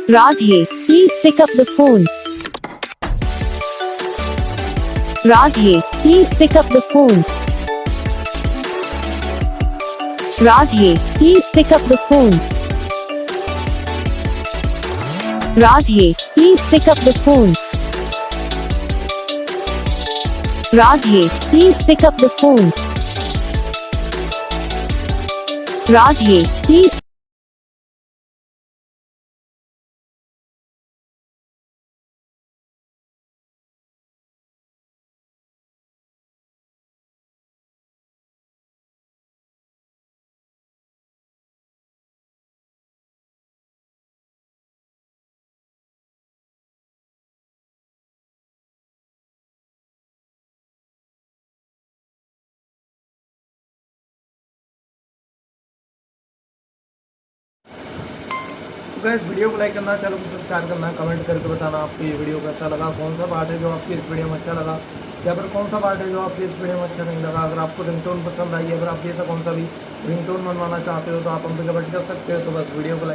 Radhe, please pick up the phone. Radhe, please pick up the phone. Radhe, please pick up the phone. Radhe, please pick up the phone. Radhe, please pick up the phone. Radhe, please. तो इस video को like करना, channel को subscribe करना, comment करके बताना आपको ये वीडियो कैसा लगा, कौन सा पार्ट है जो आपकी इस वीडियो में अच्छा लगा, या फिर कौन सा पार्ट है जो आपकी इस वीडियो में अच्छा नहीं लगा। अगर आपको रिंगटोन पसंद आई, अगर आप ये कौन सा भी रिंगटोन बनवाना चाहते हो तो आप हम पे कमेंट कर सकते हो। तो बस वीडियो को लाइक